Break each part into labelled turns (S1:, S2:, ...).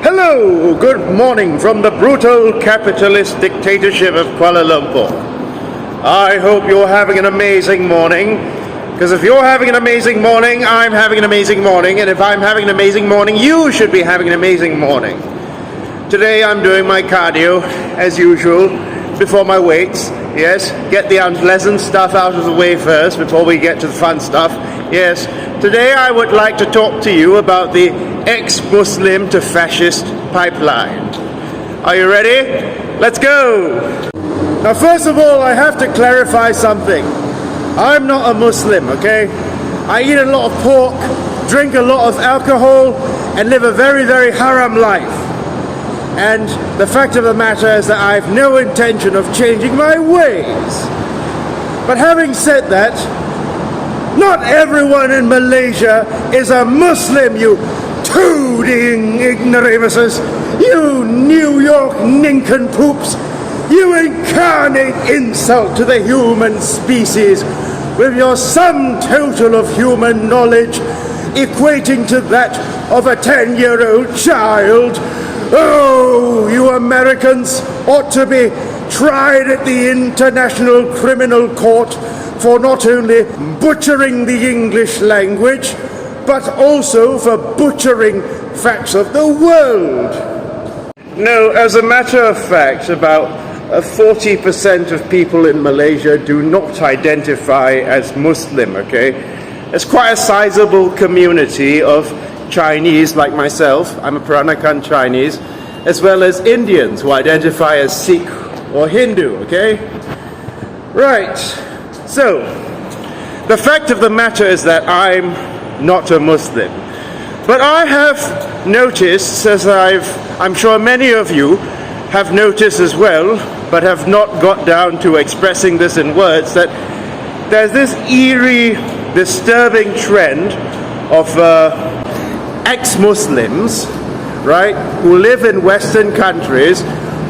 S1: Hello, good morning from the brutal capitalist dictatorship of Kuala Lumpur. I hope you're having an amazing morning, because if you're having an amazing morning, I'm having an amazing morning, and if I'm having an amazing morning, you should be having an amazing morning. Today I'm doing my cardio, as usual, before my weights. Yes, get the unpleasant stuff out of the way first before we get to the fun stuff. Yes, today I would like to talk to you about the ex-Muslim to fascist pipeline. Are you ready? Let's go! Now, first of all, I have to clarify something. I'm not a Muslim, okay? I eat a lot of pork, drink a lot of alcohol, and live a very, very haram life. And the fact of the matter is that I have no intention of changing my ways. But having said that, not everyone in Malaysia is a Muslim, you toading ignoramuses, you New York nincompoops, you incarnate insult to the human species with your sum total of human knowledge equating to that of a 10-year-old child. Oh, you Americans ought to be tried at the International Criminal Court for not only butchering the English language, but also for butchering facts of the world. No, as a matter of fact, about 40% of people in Malaysia do not identify as Muslim, okay? It's quite a sizable community of Chinese like myself, I'm a Peranakan Chinese, as well as Indians who identify as Sikh or Hindu, okay? Right, so the fact of the matter is that I'm not a Muslim. But I have noticed, as I'm sure many of you have noticed as well, but have not got down to expressing this in words, that there's this eerie, disturbing trend of ex-Muslims, right, who live in Western countries,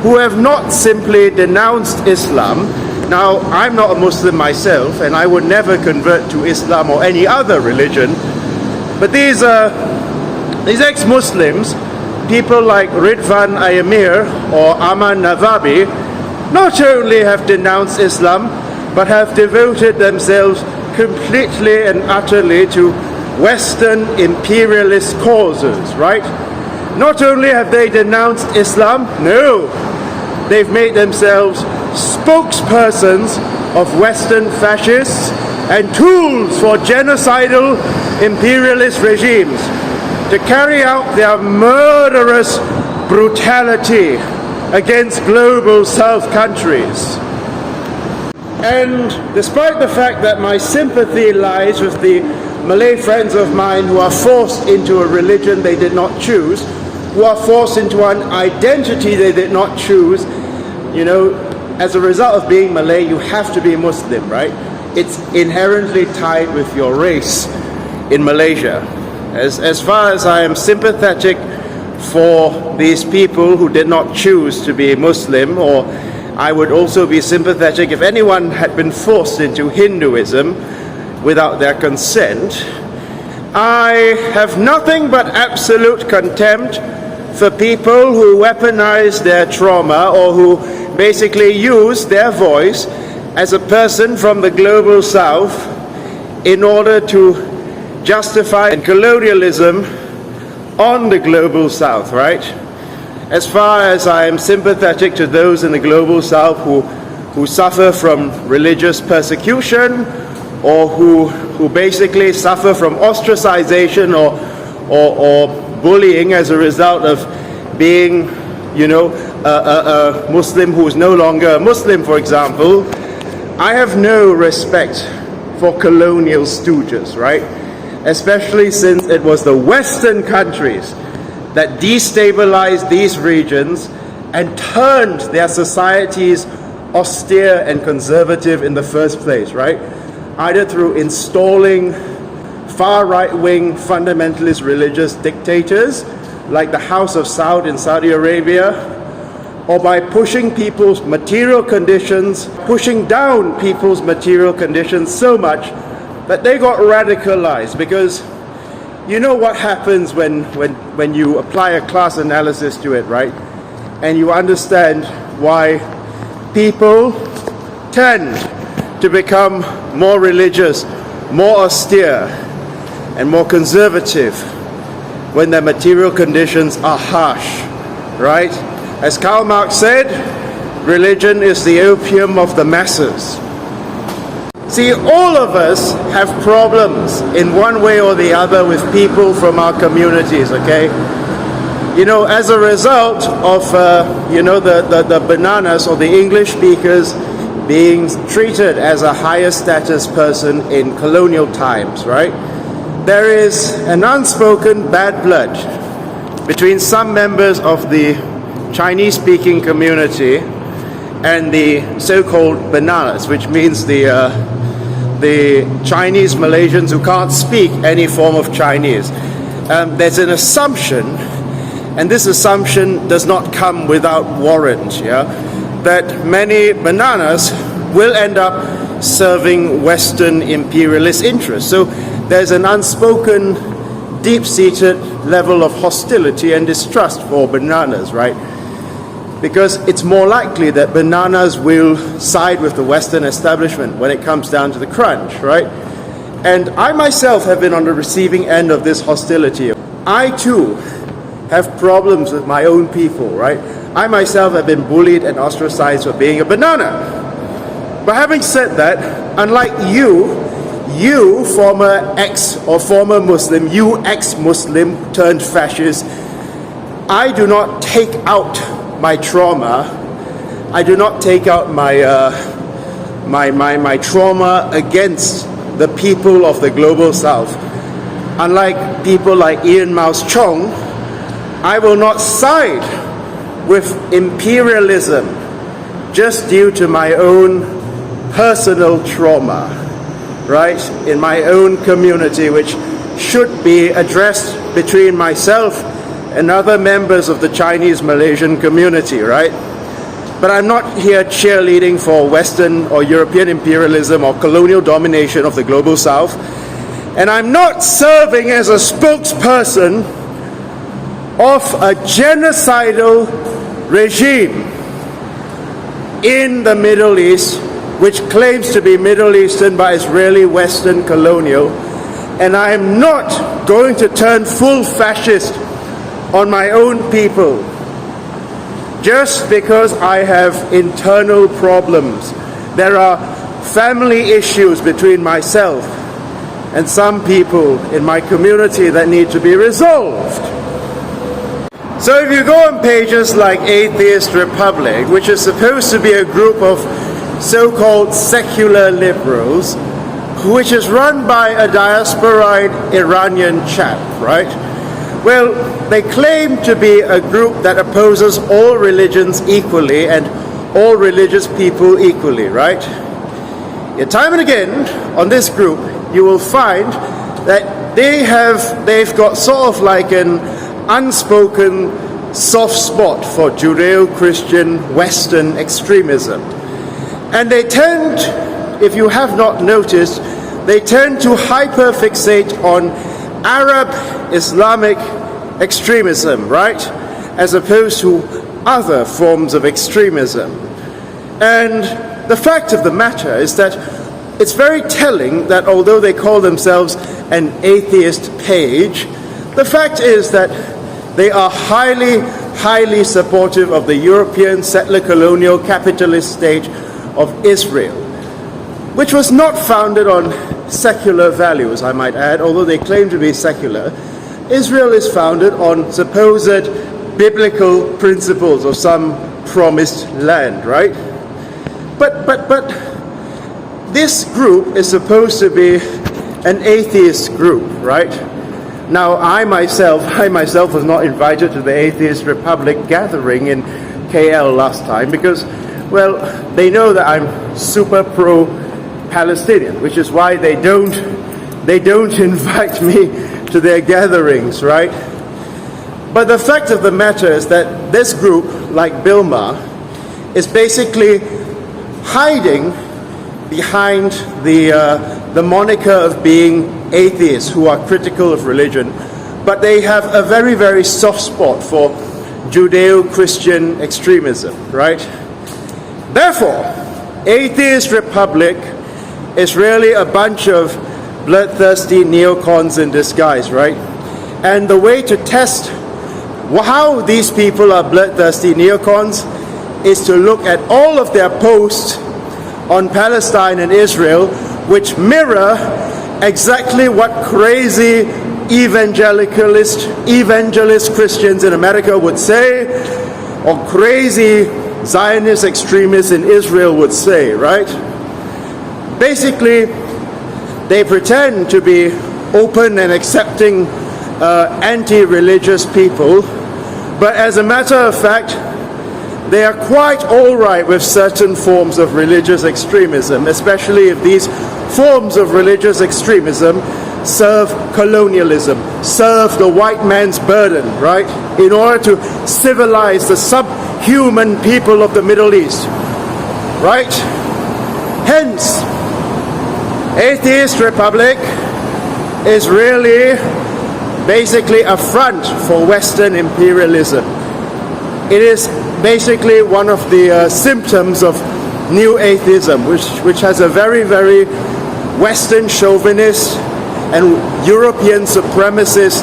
S1: who have not simply denounced Islam. Now, I'm not a Muslim myself, and I would never convert to Islam or any other religion, but these ex-Muslims, people like Ridvan Ayamir or Aman Navabi, not only have denounced Islam, but have devoted themselves completely and utterly to Western imperialist causes, right? Not only have they denounced Islam, no, they've made themselves spokespersons of Western fascists and tools for genocidal imperialist regimes to carry out their murderous brutality against global South countries. And despite the fact that my sympathy lies with the Malay friends of mine who are forced into a religion they did not choose, who are forced into an identity they did not choose, you know, as a result of being Malay, you have to be Muslim, right? It's inherently tied with your race in Malaysia. As far as I am sympathetic for these people who did not choose to be Muslim, or I would also be sympathetic if anyone had been forced into Hinduism without their consent, I have nothing but absolute contempt for people who weaponize their trauma or who basically use their voice as a person from the global South in order to justify colonialism on the global South, right? As far as I am sympathetic to those in the global South who suffer from religious persecution or who basically suffer from ostracization or bullying as a result of being, you know, a Muslim who is no longer a Muslim, for example, I have no respect for colonial stooges, right? Especially since it was the Western countries that destabilized these regions and turned their societies austere and conservative in the first place, right? Either through installing far right-wing fundamentalist religious dictators like the House of Saud in Saudi Arabia, or by pushing people's material conditions, pushing down people's material conditions so much that they got radicalized, because You know what happens when you apply a class analysis to it, right? And you understand why people tend to become more religious, more austere, and more conservative when their material conditions are harsh, right? As Karl Marx said, religion is the opium of the masses. See, all of us have problems in one way or the other with people from our communities, okay? You know, as a result of, the bananas or the English speakers being treated as a higher status person in colonial times, right? There is an unspoken bad blood between some members of the Chinese-speaking community and the so-called bananas, which means the Chinese Malaysians who can't speak any form of Chinese. There's an assumption, and this assumption does not come without warrant, that many bananas will end up serving Western imperialist interests. So there's an unspoken, deep-seated level of hostility and distrust for bananas, right? Because it's more likely that bananas will side with the Western establishment when it comes down to the crunch, right? And I myself have been on the receiving end of this hostility. I too have problems with my own people, right? I myself have been bullied and ostracized for being a banana. But having said that, unlike you former former Muslim, you ex-Muslim turned fascist, I do not take out my trauma. I do not take out my trauma against the people of the global south. Unlike people like Ian Mouse Chong, I will not side with imperialism just due to my own personal trauma, right, in my own community, which should be addressed between myself and other members of the Chinese Malaysian community, right? But I'm not here cheerleading for Western or European imperialism or colonial domination of the global south. And I'm not serving as a spokesperson of a genocidal regime in the Middle East, which claims to be Middle Eastern but is really Western colonial. And I am not going to turn full fascist on my own people just because I have internal problems. There are family issues between myself and some people in my community that need to be resolved. So if you go on pages like Atheist Republic, which is supposed to be a group of so-called secular liberals, which is run by a diasporide Iranian chap, right? Well, they claim to be a group that opposes all religions equally and all religious people equally, right? Yet time and again, on this group, you will find that they've got sort of like an unspoken soft spot for Judeo-Christian Western extremism. And they tend, if you have not noticed, they tend to hyperfixate on Arab Islamic extremism, right? As opposed to other forms of extremism. And the fact of the matter is that it's very telling that although they call themselves an atheist page, the fact is that they are highly supportive of the European settler colonial capitalist state of Israel, which was not founded on secular values, I might add, although they claim to be secular. Israel is founded on supposed biblical principles of some promised land, right? But this group is supposed to be an atheist group, right? Now, I myself was not invited to the Atheist Republic gathering in KL last time because, well, they know that I'm super pro-Palestinian, which is why they don't invite me to their gatherings, right? But the fact of the matter is that this group, like Bilma, is basically hiding behind the the moniker of being atheists who are critical of religion, but they have a very, very soft spot for Judeo-Christian extremism, right? Therefore, Atheist Republic is really a bunch of bloodthirsty neocons in disguise, right? And the way to test how these people are bloodthirsty neocons is to look at all of their posts on Palestine and Israel, which mirror exactly what crazy evangelist Christians in America would say, or crazy Zionist extremists in Israel would say, right? Basically, they pretend to be open and accepting anti-religious people, but as a matter of fact, they are quite all right with certain forms of religious extremism, especially if these forms of religious extremism serve colonialism, serve the white man's burden, right? In order to civilize the subhuman people of the Middle East, right? Hence, Atheist Republic is really basically a front for Western imperialism. It is basically one of the symptoms of new atheism, which has a very, very Western chauvinist and European supremacist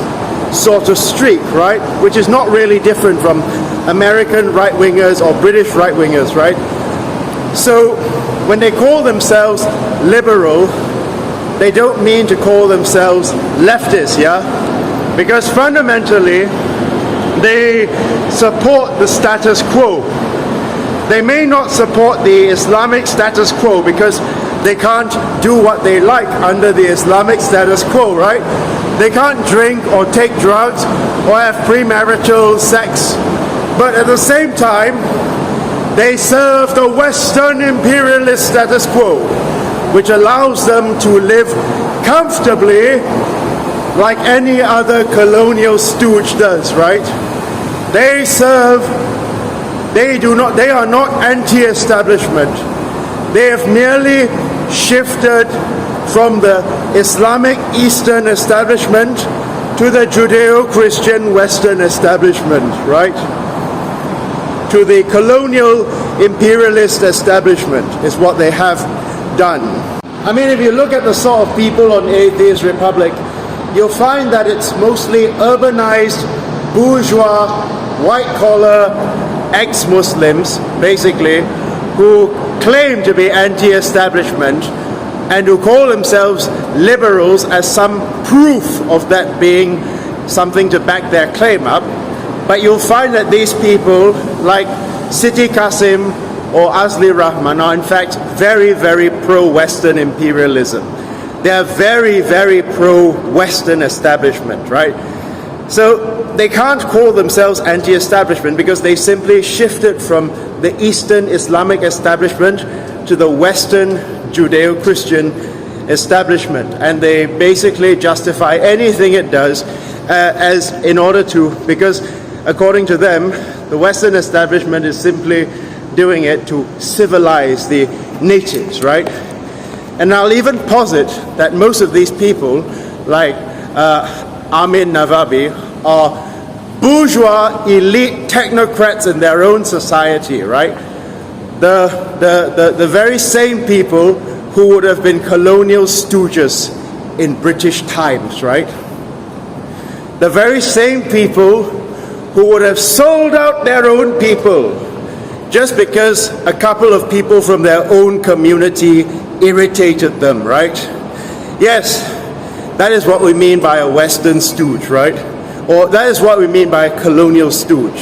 S1: sort of streak, right? Which is not really different from American right-wingers or British right-wingers, right? So when they call themselves liberal, they don't mean to call themselves leftists, yeah? Because fundamentally, they support the status quo. They may not support the Islamic status quo because they can't do what they like under the Islamic status quo, right? They can't drink or take drugs or have premarital sex. But at the same time, they serve the Western imperialist status quo, which allows them to live comfortably like any other colonial stooge does, right? They are not anti-establishment. They have merely shifted from the Islamic Eastern establishment to the Judeo-Christian Western establishment, right? To the colonial imperialist establishment is what they have done. I mean, if you look at the sort of people on Atheist Republic, you'll find that it's mostly urbanized, bourgeois, white-collar ex-Muslims, basically, who claim to be anti-establishment and who call themselves liberals as some proof of that being something to back their claim up. But you'll find that these people, like Siti Qasim or Azli Rahman, are in fact very, very pro-Western imperialism. They are very, very pro-Western establishment, right? So they can't call themselves anti-establishment because they simply shifted from the Eastern Islamic establishment to the Western Judeo-Christian establishment. And they basically justify anything it does as in order to, because according to them, the Western establishment is simply doing it to civilize the natives, right? And I'll even posit that most of these people, like Amin Navabi, are bourgeois elite technocrats in their own society, right? The very same people who would have been colonial stooges in British times, right? The very same people who would have sold out their own people just because a couple of people from their own community irritated them, right? Yes, that is what we mean by a Western stooge, right? Or that is what we mean by a colonial stooge.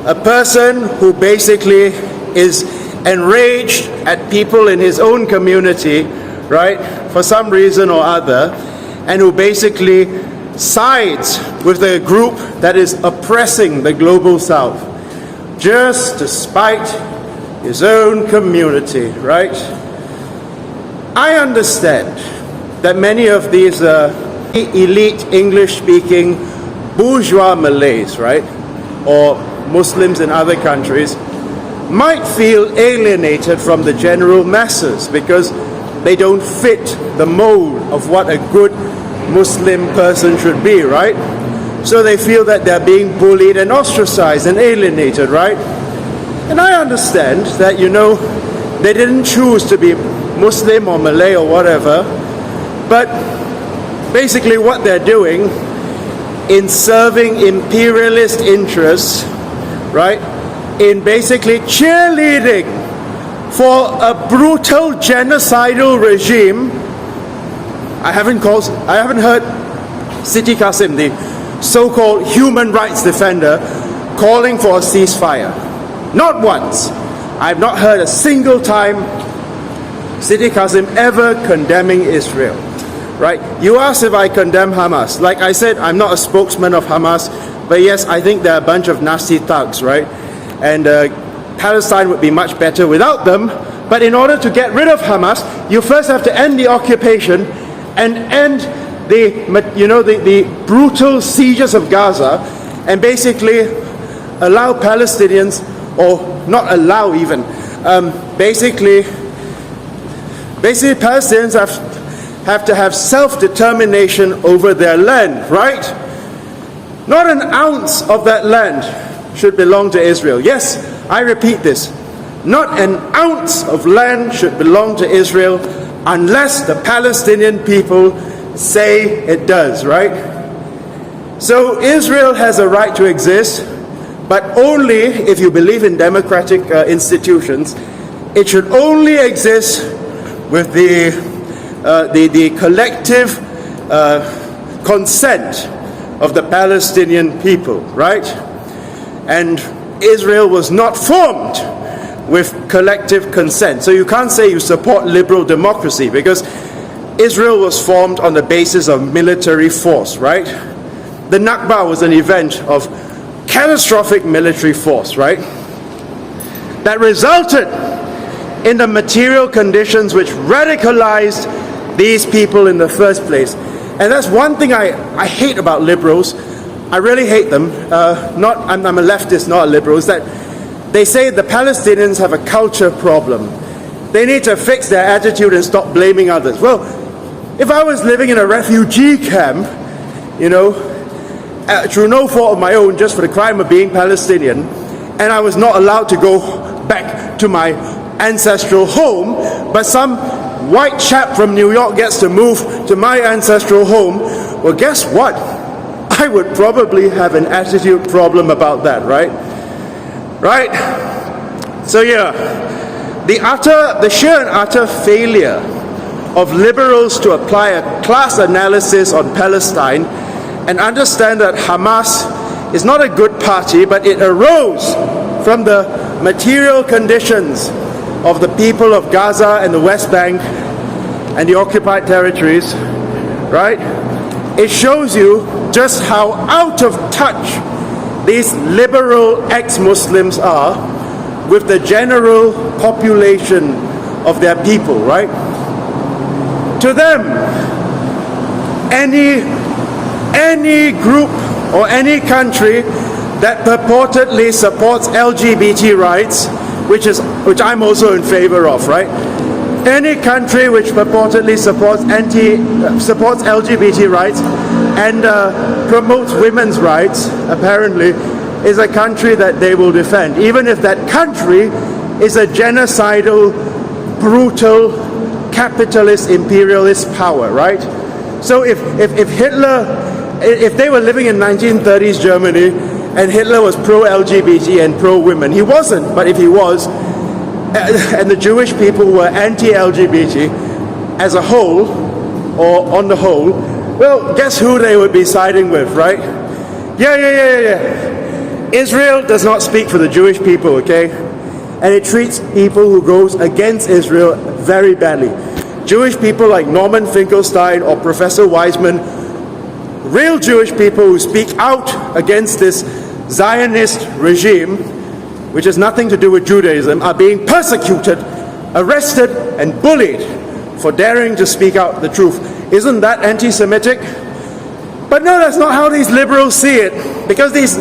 S1: A person who basically is enraged at people in his own community, right, for some reason or other, and who basically sides with the group that is oppressing the global South, just to spite his own community, right? I understand that many of these elite English-speaking bourgeois Malays, right, or Muslims in other countries, might feel alienated from the general masses because they don't fit the mold of what a good Muslim person should be, right? So they feel that they're being bullied and ostracized and alienated, right? And I understand that, they didn't choose to be Muslim or Malay or whatever, but basically what they're doing in serving imperialist interests, right, in basically cheerleading for a brutal genocidal regime. I haven't heard Siti Kasim, the so-called human rights defender, calling for a ceasefire. Not once. I've not heard a single time Siti Kasim ever condemning Israel. Right? You asked if I condemn Hamas. Like I said, I'm not a spokesman of Hamas, but yes, I think they're a bunch of nasty thugs, right? And Palestine would be much better without them. But in order to get rid of Hamas, you first have to end the occupation and end the brutal sieges of Gaza, and basically allow Palestinians, or not allow even, basically Palestinians have to have self-determination over their land, right? Not an ounce of that land should belong to Israel. Yes, I repeat this. Not an ounce of land should belong to Israel unless the Palestinian people say it does, right? So Israel has a right to exist, but only if you believe in democratic institutions. It should only exist with the collective consent of the Palestinian people, right? And Israel was not formed with collective consent. So you can't say you support liberal democracy, because Israel was formed on the basis of military force, right? The Nakba was an event of catastrophic military force, right? That resulted in the material conditions which radicalized these people in the first place. And that's one thing I hate about liberals. I really hate them. I'm a leftist, not a liberal. Is that they say the Palestinians have a culture problem. They need to fix their attitude and stop blaming others. Well, if I was living in a refugee camp, through no fault of my own, just for the crime of being Palestinian, and I was not allowed to go back to my ancestral home, but some white chap from New York gets to move to my ancestral home, well, guess what? I would probably have an attitude problem about that, right? Right? So yeah, the sheer and utter failure of liberals to apply a class analysis on Palestine and understand that Hamas is not a good party, but it arose from the material conditions of the people of Gaza and the West Bank and the occupied territories, right? It shows you just how out of touch these liberal ex-Muslims are with the general population of their people, right? To them, any group or any country that purportedly supports LGBT rights, which I'm also in favor of, right? Any country which purportedly supports LGBT rights and promotes women's rights, apparently, is a country that they will defend, even if that country is a genocidal, brutal, capitalist, imperialist power, right? So if Hitler, if they were living in 1930s Germany and Hitler was pro-LGBT and pro-women, he wasn't, but if he was, and the Jewish people were anti-LGBT as a whole, or on the whole, well, guess who they would be siding with, right? Yeah. Israel does not speak for the Jewish people, okay? And it treats people who goes against Israel very badly. Jewish people like Norman Finkelstein or Professor Weizmann, real Jewish people who speak out against this Zionist regime, which has nothing to do with Judaism, are being persecuted, arrested, and bullied for daring to speak out the truth. Isn't that anti-Semitic? But no, that's not how these liberals see it, because these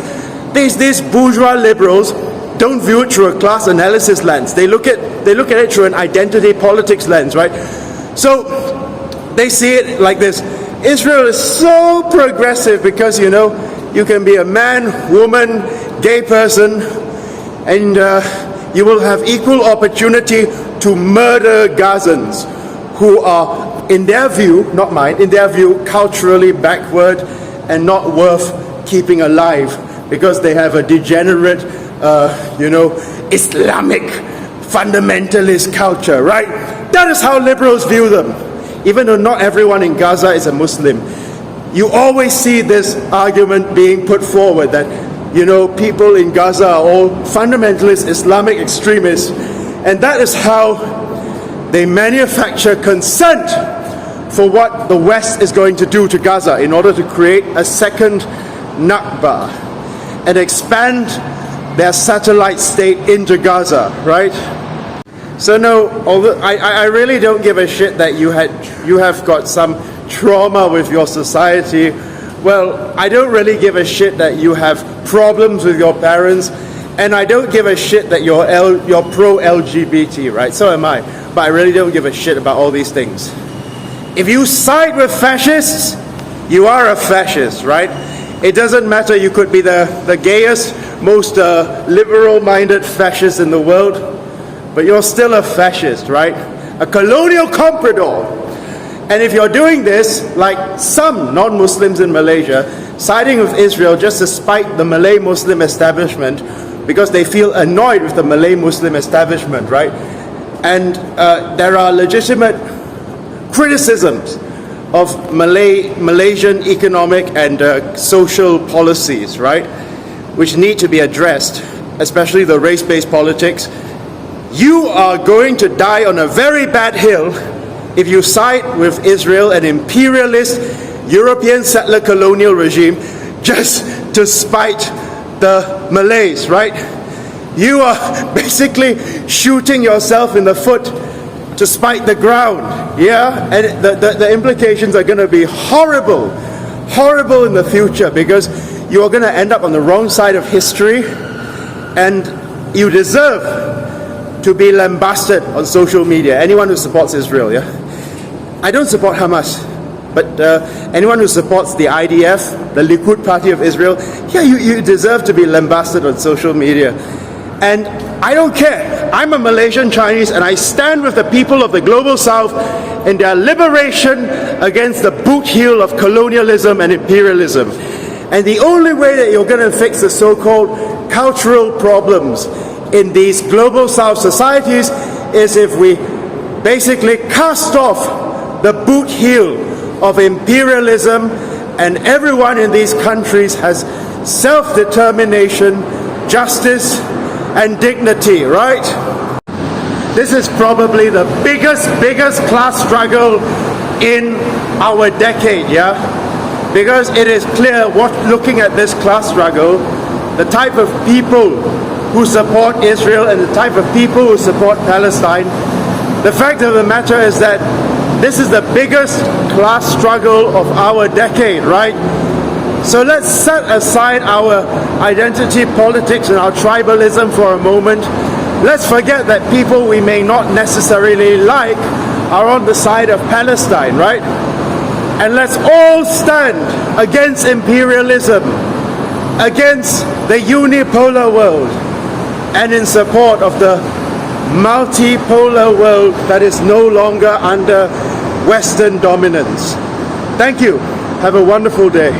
S1: bourgeois liberals don't view it through a class analysis lens. They look at it through an identity politics lens, right? So they see it like this. Israel is so progressive because, you know, you can be a man, woman, gay person, and you will have equal opportunity to murder Gazans who are, in their view, not mine, in their view, culturally backward and not worth keeping alive because they have a degenerate, you know, Islamic fundamentalist culture, right? That is how liberals view them. Even though not everyone in Gaza is a Muslim, you always see this argument being put forward that, you know, people in Gaza are all fundamentalist Islamic extremists, and that is how they manufacture consent for what the West is going to do to Gaza in order to create a second Nakba and expand their satellite state into Gaza, right? So no, although I really don't give a shit that you have got some trauma with your society. Well, I don't really give a shit that you have problems with your parents, and I don't give a shit that you're pro-LGBT, right? So am I. But I really don't give a shit about all these things. If you side with fascists, you are a fascist, right? It doesn't matter, you could be the gayest, most liberal-minded fascist in the world, but you're still a fascist, right? A colonial comprador. And if you're doing this, like some non-Muslims in Malaysia, siding with Israel just to spite the Malay Muslim establishment because they feel annoyed with the Malay Muslim establishment, right? And there are legitimate criticisms of Malaysian economic and social policies, right? Which need to be addressed, especially the race-based politics. You are going to die on a very bad hill if you side with Israel, an imperialist European settler colonial regime, just to spite the Malays, right? You are basically shooting yourself in the foot to spite the ground, yeah? And the implications are going to be horrible, horrible in the future because you are going to end up on the wrong side of history, and you deserve to be lambasted on social media. Anyone who supports Israel, yeah? I don't support Hamas, but anyone who supports the IDF, the Likud party of Israel, yeah, you deserve to be lambasted on social media. And I don't care. I'm a Malaysian Chinese, and I stand with the people of the Global South in their liberation against the boot heel of colonialism and imperialism. And the only way that you're going to fix the so-called cultural problems in these Global South societies is if we basically cast off the boot heel of imperialism, and everyone in these countries has self-determination, justice, and dignity, right? This is probably the biggest class struggle in our decade, yeah? Because it is clear, looking at this class struggle, the type of people who support Israel and the type of people who support Palestine, the fact of the matter is that this is the biggest class struggle of our decade, right? So let's set aside our identity politics and our tribalism for a moment. Let's forget that people we may not necessarily like are on the side of Palestine, right? And let's all stand against imperialism, against the unipolar world, and in support of the multipolar world that is no longer under Western dominance. Thank you. Have a wonderful day.